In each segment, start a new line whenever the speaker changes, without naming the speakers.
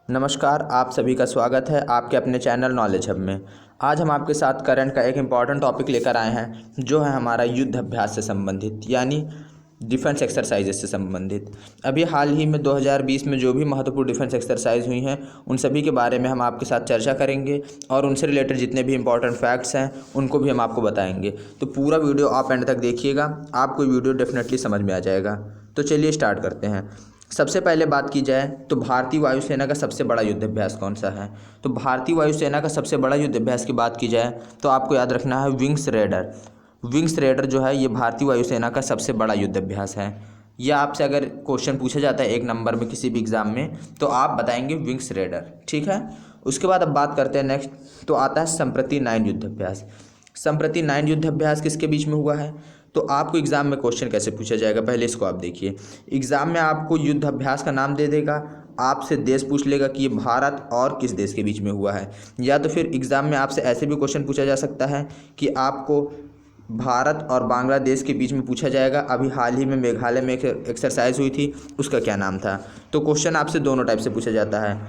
नमस्कार, आप सभी का स्वागत है आपके अपने चैनल नॉलेज हब में। आज हम आपके साथ करंट का एक इम्पॉर्टेंट टॉपिक लेकर आए हैं जो है हमारा युद्ध अभ्यास से संबंधित यानी डिफेंस एक्सरसाइजेस से संबंधित। अभी हाल ही में 2020 में जो भी महत्वपूर्ण डिफेंस एक्सरसाइज हुई हैं उन सभी के बारे में हम आपके साथ चर्चा करेंगे और उनसे रिलेटेड जितने भी इंपॉर्टेंट फैक्ट्स हैं उनको भी हम आपको बताएंगे। तो पूरा वीडियो आप एंड तक देखिएगा, आपको वीडियो डेफिनेटली समझ में आ जाएगा। तो चलिए स्टार्ट करते हैं। सबसे पहले बात की जाए तो भारतीय वायुसेना का सबसे बड़ा युद्ध अभ्यास कौन सा है। तो भारतीय वायुसेना का सबसे बड़ा युद्ध अभ्यास की बात की जाए तो आपको याद रखना है विंग्स रेडर। विंग्स रेडर जो है ये भारतीय वायुसेना का सबसे बड़ा युद्ध अभ्यास है। यह आपसे अगर क्वेश्चन पूछा जाता है 1 नंबर में किसी भी एग्जाम में तो आप बताएंगे विंग्स रेडर, ठीक है। उसके बाद अब बात करते हैं नेक्स्ट, तो आता है संप्रति 9 युद्ध अभ्यास। संप्रति 9 युद्ध अभ्यास किसके बीच में हुआ है। तो आपको एग्ज़ाम में क्वेश्चन कैसे पूछा जाएगा, पहले इसको आप देखिए। एग्ज़ाम में आपको युद्ध अभ्यास का नाम दे देगा, आपसे देश पूछ लेगा कि ये भारत और किस देश के बीच में हुआ है। या तो फिर एग्ज़ाम में आपसे ऐसे भी क्वेश्चन पूछा जा सकता है कि आपको भारत और बांग्लादेश के बीच में पूछा जाएगा अभी हाल ही में मेघालय में एक एक्सरसाइज हुई थी उसका क्या नाम था। तो क्वेश्चन आपसे दोनों टाइप से पूछा जाता है,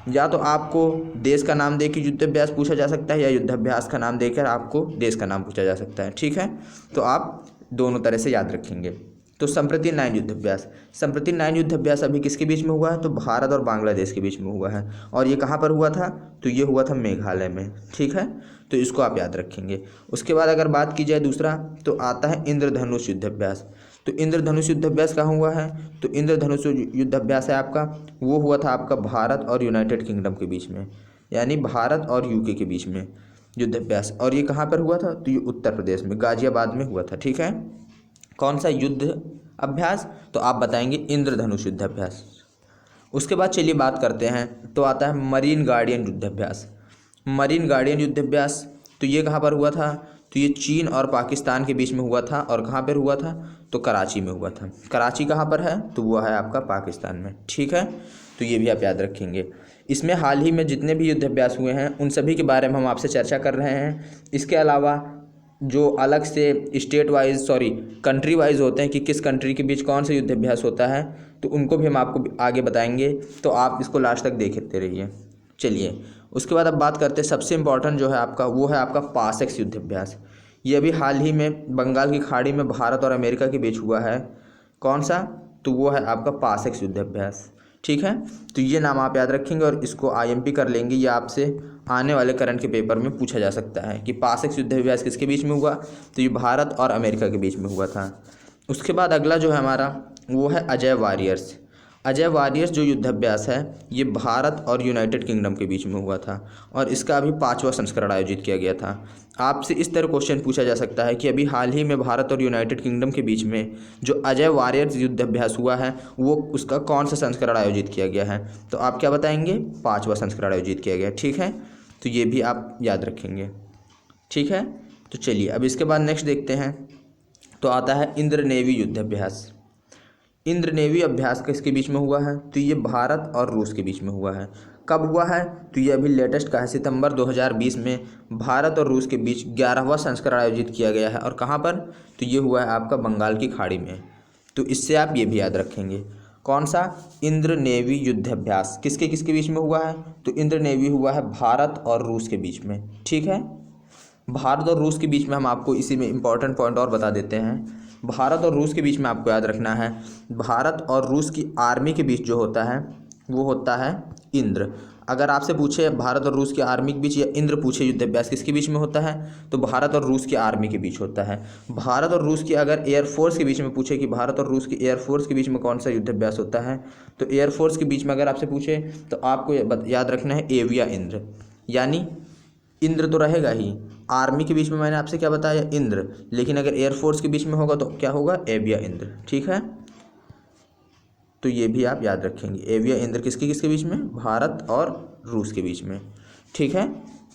या तो आपको देश का नाम देकर युद्ध अभ्यास पूछा जा सकता है या युद्ध अभ्यास का नाम देकर आपको देश का नाम पूछा जा सकता है, ठीक है। तो आप दोनों तरह से याद रखेंगे। तो संप्रति 9 युद्ध अभ्यास, संप्रति 9 युद्ध अभ्यास अभी किसके बीच में हुआ है, तो भारत और बांग्लादेश के बीच में हुआ है। और ये कहाँ पर हुआ था, तो ये हुआ था मेघालय में, ठीक है। तो इसको आप याद रखेंगे। उसके बाद अगर बात की जाए दूसरा, तो आता है इंद्रधनुष युद्ध अभ्यास। तो इंद्रधनुष युद्ध अभ्यास कहाँ हुआ है, तो इंद्रधनुष युद्ध अभ्यास है आपका, वो हुआ था आपका भारत और यूनाइटेड किंगडम के बीच में, यानी भारत और यूके के बीच में युद्ध अभ्यास। और ये कहाँ पर हुआ था, तो ये उत्तर प्रदेश में गाजियाबाद में हुआ था, ठीक है। कौन सा युद्ध अभ्यास, तो आप बताएंगे इंद्रधनुष युद्ध अभ्यास। उसके बाद चलिए बात करते हैं, तो आता है मरीन गार्डियन युद्ध अभ्यास। मरीन गार्डियन युद्ध अभ्यास, तो ये कहाँ पर हुआ था, तो ये चीन और पाकिस्तान के बीच में हुआ था। और कहाँ पर हुआ था, तो कराची में हुआ था। कराची कहाँ पर है, तो वो है आपका पाकिस्तान में, ठीक है। तो ये भी आप याद रखेंगे। इसमें हाल ही में जितने भी युद्ध अभ्यास हुए हैं उन सभी के बारे में हम आपसे चर्चा कर रहे हैं। इसके अलावा जो अलग से स्टेट वाइज कंट्री वाइज होते हैं कि किस कंट्री के बीच कौन सा युद्ध अभ्यास होता है, तो उनको भी हम आपको आगे बताएंगे। तो आप इसको लास्ट तक देखते रहिए। चलिए उसके बाद अब बात करते हैं सबसे इम्पोर्टेंट जो है आपका, वो है आपका पासएक्स युद्ध अभ्यास। ये अभी हाल ही में बंगाल की खाड़ी में भारत और अमेरिका के बीच हुआ है। कौन सा, तो वो है आपका पासएक्स युद्ध अभ्यास, ठीक है। तो ये नाम आप याद रखेंगे और इसको आईएमपी कर लेंगे। ये आपसे आने वाले करंट के पेपर में पूछा जा सकता है कि पासएक्स युद्ध अभ्यास किसके बीच में हुआ, तो ये भारत और अमेरिका के बीच में हुआ था। उसके बाद अगला जो है हमारा वो है अजय वॉरियर्स। अजय वॉरियर्स जो युद्ध अभ्यास है ये भारत और यूनाइटेड किंगडम के बीच में हुआ था और इसका अभी 5वां संस्करण आयोजित किया गया था। आपसे इस तरह क्वेश्चन पूछा जा सकता है कि अभी हाल ही में भारत और यूनाइटेड किंगडम के बीच में जो अजय वॉरियर्स युद्ध अभ्यास हुआ है वो उसका कौन सा संस्करण आयोजित किया गया है, तो आप क्या बताएंगे, 5वां संस्करण आयोजित किया गया, ठीक है। तो ये भी आप याद रखेंगे, ठीक है। तो चलिए अब इसके बाद नेक्स्ट देखते हैं, तो आता है इंद्र नेवी युद्ध अभ्यास। इंद्र नेवी अभ्यास किसके बीच में हुआ है, तो ये भारत और रूस के बीच में हुआ है। कब हुआ है, तो ये अभी लेटेस्ट का है, सितंबर 2020 में भारत और रूस के बीच 11वां संस्करण आयोजित किया गया है। और कहाँ पर, तो ये हुआ है आपका बंगाल की खाड़ी में। तो इससे आप ये भी याद रखेंगे, कौन सा, इंद्र नेवी युद्ध अभ्यास किसके किसके बीच में हुआ है, तो इंद्र नेवी हुआ है भारत और रूस के बीच में, ठीक है। भारत और रूस के बीच में हम आपको इसी में इंपॉर्टेंट पॉइंट और बता देते हैं। भारत और रूस के बीच में आपको याद रखना है, भारत और रूस की आर्मी के बीच जो होता है वो होता है इंद्र। अगर आपसे पूछे भारत और रूस की आर्मी के बीच या इंद्र पूछे युद्ध अभ्यास किसके बीच में होता है, तो भारत और रूस की आर्मी के बीच होता है। भारत और रूस की अगर एयरफोर्स के बीच में पूछे कि भारत और रूस की एयरफोर्स के बीच में कौन सा युद्ध अभ्यास होता है, तो एयरफोर्स के बीच में अगर आपसे पूछे तो आपको याद रखना है एविया इंद्र, यानी इंद्र तो रहेगा ही। आर्मी के बीच में मैंने आपसे क्या बताया, इंद्र, लेकिन अगर एयरफोर्स के बीच में होगा तो क्या होगा, एविया इंद्र, ठीक है। तो ये भी आप याद रखेंगे, एविया इंद्र किसके किसके बीच में, भारत और रूस के बीच में, ठीक है।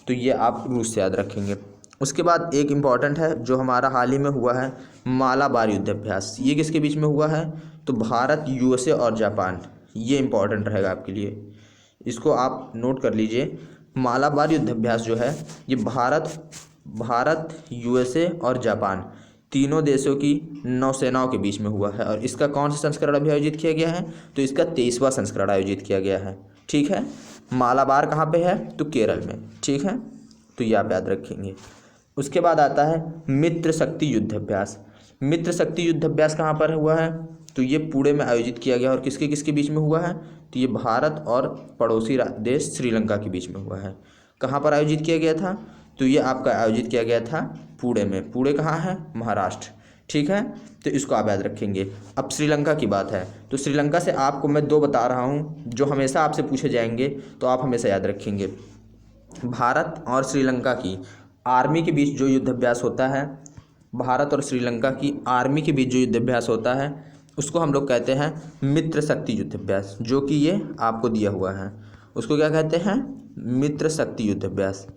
तो ये आप रूस से याद रखेंगे। उसके बाद एक इम्पॉर्टेंट है जो हमारा हाल ही में हुआ है, मालाबार युद्ध अभ्यास। ये किसके बीच में हुआ है, तो भारत, यूएसए और जापान। ये इम्पॉर्टेंट रहेगा आपके लिए, इसको आप नोट कर लीजिए। मालाबार युद्ध अभ्यास जो है ये भारत यूएसए और जापान तीनों देशों की नौसेनाओं के बीच में हुआ है। और इसका कौन सा संस्करण अभी आयोजित किया गया है, तो इसका 23वां संस्करण आयोजित किया गया है, ठीक है। मालाबार कहाँ पे है? तो केरल में। ठीक है, तो ये आप याद रखेंगे। उसके बाद आता है मित्र शक्ति युद्ध अभ्यास। मित्र शक्ति युद्ध अभ्यास कहाँ पर हुआ है? तो ये पुणे में आयोजित किया गया और किसके किसके बीच में हुआ है? तो ये भारत और पड़ोसी देश श्रीलंका के बीच में हुआ है। कहाँ पर आयोजित किया गया था? तो ये आपका आयोजित किया गया था पुणे में। पुणे कहाँ है? महाराष्ट्र। ठीक है, तो इसको आप याद रखेंगे। अब श्रीलंका की बात है, तो श्रीलंका से आपको मैं दो बता रहा हूँ जो हमेशा आपसे पूछे जाएंगे, तो आप हमेशा याद रखेंगे। भारत और श्रीलंका की आर्मी के बीच जो युद्ध अभ्यास होता है, भारत और श्रीलंका की आर्मी के बीच जो युद्ध अभ्यास होता है, उसको हम लोग कहते हैं मित्र शक्ति युद्ध अभ्यास, जो कि ये आपको दिया हुआ है। उसको क्या कहते हैं? मित्र शक्ति युद्ध अभ्यास।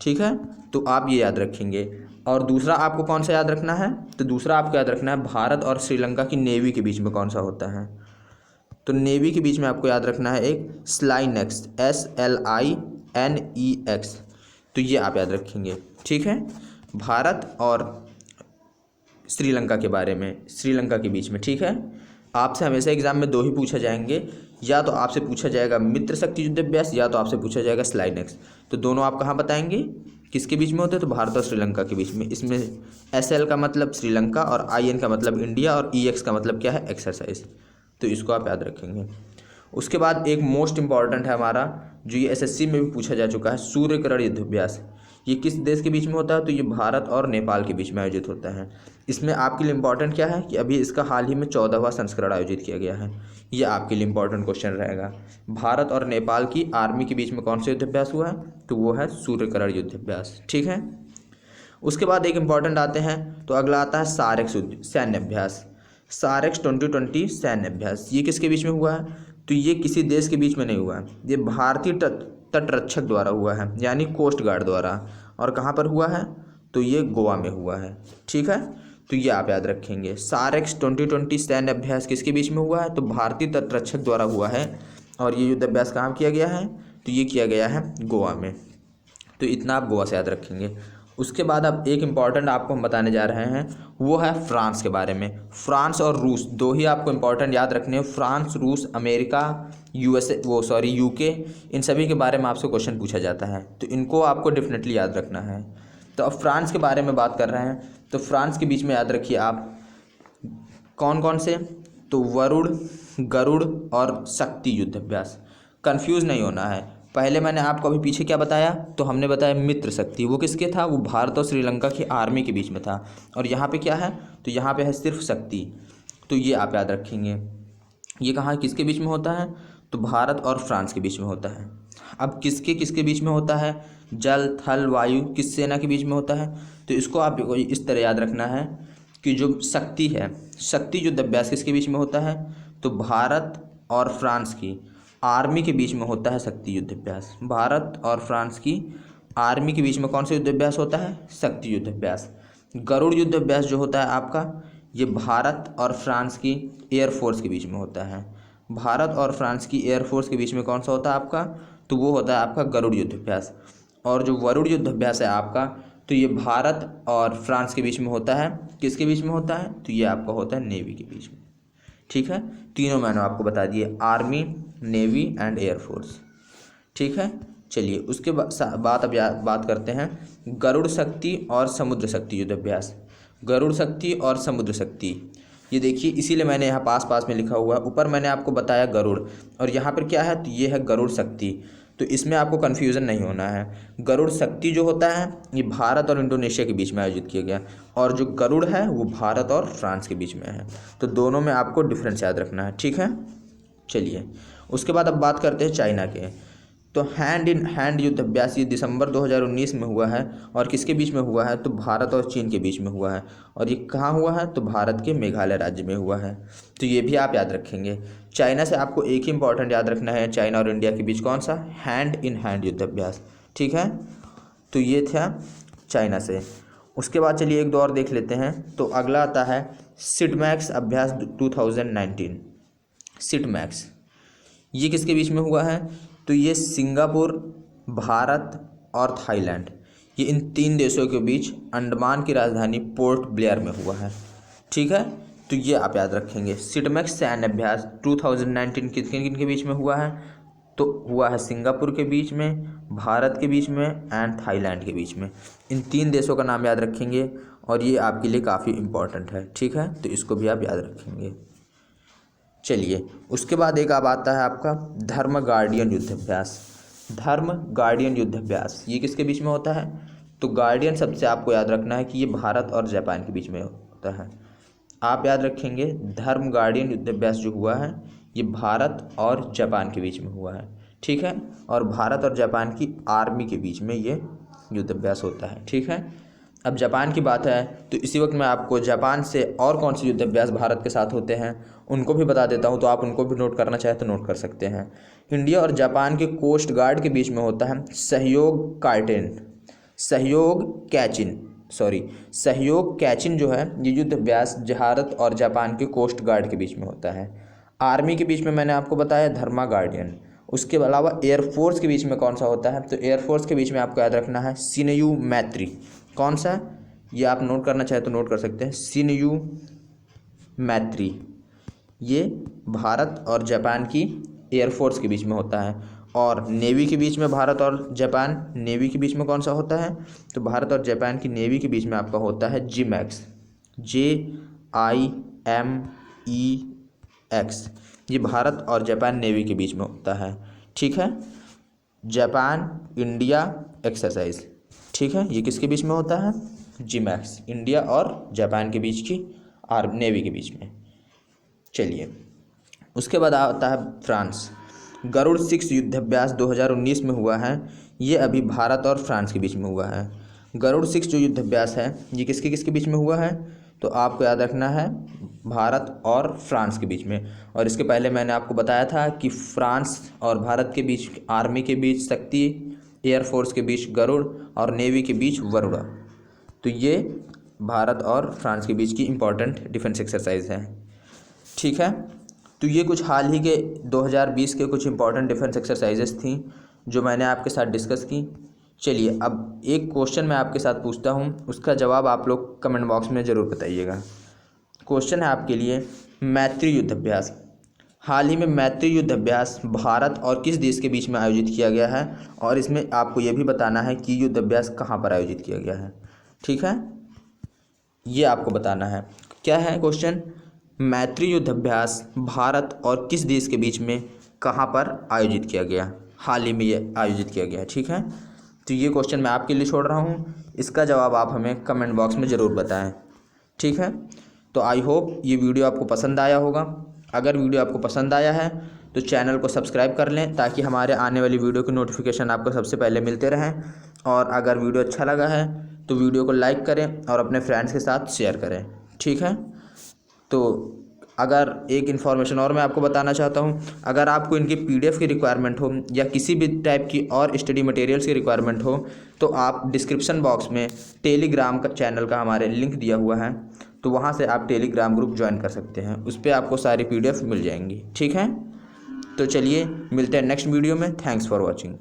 ठीक है, तो आप ये याद रखेंगे। और दूसरा आपको कौन सा याद रखना है? तो दूसरा आपको याद रखना है भारत और श्रीलंका की नेवी के बीच में कौन सा होता है। तो नेवी के बीच में आपको याद रखना है एक SLINEX, SLINEX। तो ये आप याद रखेंगे। ठीक है, भारत और श्रीलंका के बारे में, श्रीलंका के बीच में। ठीक है, आपसे हमेशा एग्जाम में दो ही पूछा जाएंगे, या तो आपसे पूछा जाएगा मित्र शक्ति युद्ध अभ्यास, या तो आपसे पूछा जाएगा SLINEX। तो दोनों आप कहाँ बताएंगे, किसके बीच में होते हैं? तो भारत और श्रीलंका के बीच में। इसमें SL का मतलब श्रीलंका और IN का मतलब इंडिया और EX का मतलब क्या है? एक्सरसाइज। तो इसको आप याद रखेंगे। उसके बाद एक मोस्ट इम्पॉर्टेंट है हमारा, जो ये SSC में भी पूछा जा चुका है, सूर्यकरण युद्ध अभ्यास। ये किस देश के बीच में होता है? तो ये भारत और नेपाल के बीच में आयोजित होता है। इसमें आपके लिए इम्पॉर्टेंट क्या है कि अभी इसका हाल ही में 14वां संस्करण आयोजित किया गया है। ये आपके लिए इम्पॉर्टेंट क्वेश्चन रहेगा। भारत और नेपाल की आर्मी के बीच में कौन सा युद्ध अभ्यास हुआ है? तो वो है सूर्यकरण युद्ध अभ्यास। ठीक है, उसके बाद एक इम्पॉर्टेंट आते हैं, तो अगला आता है सारेक्स सैन्य अभ्यास। सारेक्स 2020 सैन्य अभ्यास, ये किसके बीच में हुआ है? तो ये किसी देश के बीच में नहीं हुआ है, ये भारतीय तटरक्षक द्वारा हुआ है, यानी कोस्ट गार्ड द्वारा। और कहाँ पर हुआ है? तो ये गोवा में हुआ है। ठीक है, तो ये आप याद रखेंगे। सारेक्स 2020 सैन्य अभ्यास किसके बीच में हुआ है? तो भारतीय तटरक्षक द्वारा हुआ है। और ये युद्ध अभ्यास कहाँ किया गया है? तो ये किया गया है गोवा में। तो इतना आप गोवा से याद रखेंगे। उसके बाद अब एक इम्पॉर्टेंट आपको हम बताने जा रहे हैं, वो है फ्रांस के बारे में। फ्रांस और रूस दो ही आपको इम्पॉर्टेंट याद रखने हैं। फ्रांस, रूस, अमेरिका, UK, इन सभी के बारे में आपसे क्वेश्चन पूछा जाता है, तो इनको आपको डेफिनेटली याद रखना है। तो अब फ्रांस के बारे में बात कर रहे हैं, तो फ्रांस के बीच में याद रखिए आप कौन कौन से? तो वरुण, गरुड़ और शक्ति युद्ध अभ्यास। कन्फ्यूज़ नहीं होना है। पहले मैंने आपको अभी पीछे क्या बताया? तो हमने बताया मित्र शक्ति, वो किसके था? वो भारत और श्रीलंका की आर्मी के बीच में था। और यहाँ पे क्या है? तो यहाँ पे है सिर्फ शक्ति। तो ये आप याद रखेंगे। ये कहाँ किसके बीच में होता है? तो भारत और फ्रांस के बीच में होता है। अब किसके किसके बीच में होता है? जल, थल, वायु, किस सेना के बीच में होता है? तो इसको आप इस तरह याद रखना है कि जो शक्ति है, शक्ति युद्ध अभ्यास किसके बीच में होता है? तो भारत और फ्रांस की आर्मी के बीच में होता है शक्ति युद्ध अभ्यास। भारत और फ्रांस की आर्मी के बीच में कौन सा युद्ध अभ्यास होता है? शक्ति युद्ध अभ्यास। गरुड़ युद्ध अभ्यास जो होता है आपका, ये भारत और फ्रांस की एयरफोर्स के बीच में होता है। भारत और फ्रांस की एयरफोर्स के बीच में कौन सा होता है आपका? तो वो होता है आपका गरुड़ युद्ध अभ्यास। और जो वरुण युद्ध अभ्यास है आपका, तो ये भारत और फ्रांस के बीच में होता है। किसके बीच में होता है? तो ये आपका होता है नेवी के बीच में। ठीक है, तीनों मैंने आपको बता दिए, आर्मी, नेवी एंड एयरफोर्स। ठीक है, चलिए उसके बाद अब बात करते हैं गरुड़ शक्ति और समुद्र शक्ति युद्ध अभ्यास। गरुड़ शक्ति और समुद्र शक्ति, ये देखिए, इसीलिए मैंने यहाँ पास पास में लिखा हुआ है। ऊपर मैंने आपको बताया गरुड़, और यहाँ पर क्या है? तो ये है गरुड़ शक्ति। तो इसमें आपको कन्फ्यूज़न नहीं होना है। गरुड़ शक्ति जो होता है, ये भारत और इंडोनेशिया के बीच में आयोजित किया गया, और जो गरुड़ है वो भारत और फ्रांस के बीच में है। तो दोनों में आपको डिफरेंस याद रखना है। ठीक है, चलिए उसके बाद अब बात करते हैं चाइना के। तो हैंड इन हैंड युद्ध अभ्यास ये दिसंबर 2019 में हुआ है। और किसके बीच में हुआ है? तो भारत और चीन के बीच में हुआ है। और ये कहाँ हुआ है? तो भारत के मेघालय राज्य में हुआ है। तो ये भी आप याद रखेंगे। चाइना से आपको एक ही इंपॉर्टेंट याद रखना है, चाइना और इंडिया के बीच कौन सा? हैंड इन हैंड युद्ध अभ्यास। ठीक है, तो ये था चाइना से। उसके बाद चलिए एक दो और देख लेते हैं। तो अगला आता है सिटमैक्स अभ्यास 2019। सिटमैक्स ये किसके बीच में हुआ है? तो ये सिंगापुर, भारत और थाईलैंड, ये इन तीन देशों के बीच अंडमान की राजधानी पोर्ट ब्लेयर में हुआ है। ठीक है, तो ये आप याद रखेंगे। सिटमैक्स सैन्य अभ्यास 2019 किन किन के बीच में हुआ है? तो हुआ है सिंगापुर के बीच में, भारत के बीच में एंड थाईलैंड के बीच में। इन 3 देशों का नाम याद रखेंगे और ये आपके लिए काफ़ी इम्पोर्टेंट है, ठीक है, तो इसको भी आप याद रखेंगे। चलिए, उसके बाद एक अब आता है आपका धर्म गार्डियन युद्ध अभ्यास। धर्म गार्डियन युद्ध अभ्यास ये किसके बीच में होता है? तो गार्डियन सबसे आपको याद रखना है कि ये भारत और जापान के बीच में होता है। आप याद रखेंगे धर्म गार्डियन युद्ध अभ्यास जो हुआ है ये भारत और जापान के बीच में हुआ है, ठीक है, और भारत और जापान की आर्मी के बीच में ये युद्ध अभ्यास होता है, ठीक है। अब जापान की बात है तो इसी वक्त मैं आपको जापान से और कौन से युद्ध अभ्यास भारत के साथ होते हैं उनको भी बता देता हूं, तो आप उनको भी नोट करना चाहें तो नोट कर सकते हैं। इंडिया और जापान के कोस्ट गार्ड के बीच में होता है सहयोग कैचिन जो है ये युद्ध अभ्यास भारत और जापान के कोस्ट गार्ड के बीच में होता है। आर्मी के बीच में मैंने आपको बताया धर्मा गार्डियन। उसके अलावा एयरफोर्स के बीच में कौन सा होता है? तो एयरफोर्स के बीच में आपको याद रखना है शिनयू मैत्री। कौन सा? ये आप नोट करना चाहे तो नोट कर सकते हैं, शिनयू मैत्री। ये भारत और जापान की एयरफोर्स के बीच में होता है। और नेवी के बीच में भारत और जापान नेवी के बीच में कौन सा होता है? तो भारत और जापान की नेवी के बीच में आपका होता है जिमैक्स, JIMEX। ये भारत और जापान नेवी के बीच में होता है, ठीक है। जापान इंडिया एक्सरसाइज, ठीक है, ये किसके बीच में होता है? जिमैक्स, इंडिया और जापान के बीच की नेवी के बीच में। चलिए, उसके बाद आता है फ्रांस। गरुड़ 6 युद्धाभ्यास 2019 में हुआ है। ये अभी भारत और फ्रांस के बीच में हुआ है। गरुड़ 6 जो युद्धाभ्यास है ये किसके किसके बीच में हुआ है? तो आपको याद रखना है भारत और फ्रांस के बीच में। और इसके पहले मैंने आपको बताया था कि फ्रांस और भारत के बीच आर्मी के बीच शक्ति, एयरफोर्स के बीच गरुड़ और नेवी के बीच वरुणा। तो ये भारत और फ्रांस के बीच की इम्पॉर्टेंट डिफेंस एक्सरसाइज है, ठीक है। तो ये कुछ हाल ही के 2020 के कुछ इंपॉर्टेंट डिफेंस एक्सरसाइजेस थी जो मैंने आपके साथ डिस्कस की। चलिए, अब एक क्वेश्चन मैं आपके साथ पूछता हूँ, उसका जवाब आप लोग कमेंट बॉक्स में ज़रूर बताइएगा। क्वेश्चन है आपके लिए, मैत्री युद्ध अभ्यास। हाल ही में मैत्री युद्ध अभ्यास भारत और किस देश के बीच में आयोजित किया गया है? और इसमें आपको ये भी बताना है कि युद्ध अभ्यास कहाँ पर आयोजित किया गया है, ठीक है, ये आपको बताना है। क्या है क्वेश्चन? मैत्री युद्ध अभ्यास भारत और किस देश के बीच में कहाँ पर आयोजित किया गया? हाल ही में ये आयोजित किया गया है, ठीक है। तो ये क्वेश्चन मैं आपके लिए छोड़ रहा हूँ, इसका जवाब आप हमें कमेंट बॉक्स में ज़रूर बताएं, ठीक है। तो आई होप ये वीडियो आपको पसंद आया होगा। अगर वीडियो आपको पसंद आया है तो चैनल को सब्सक्राइब कर लें ताकि हमारे आने वाली वीडियो की नोटिफिकेशन आपको सबसे पहले मिलते रहें। और अगर वीडियो अच्छा लगा है तो वीडियो को लाइक करें और अपने फ्रेंड्स के साथ शेयर करें, ठीक है। तो अगर एक इन्फॉर्मेशन और मैं आपको बताना चाहता हूं, अगर आपको इनकी PDF की रिक्वायरमेंट हो या किसी भी टाइप की और स्टडी मटेरियल्स की रिक्वायरमेंट हो तो आप डिस्क्रिप्शन बॉक्स में टेलीग्राम का चैनल का हमारे लिंक दिया हुआ है, तो वहां से आप टेलीग्राम ग्रुप ज्वाइन कर सकते हैं। उस पर आपको सारी PDF मिल जाएंगी, ठीक है। तो चलिए, मिलते हैं नेक्स्ट वीडियो में। Thanks for watching.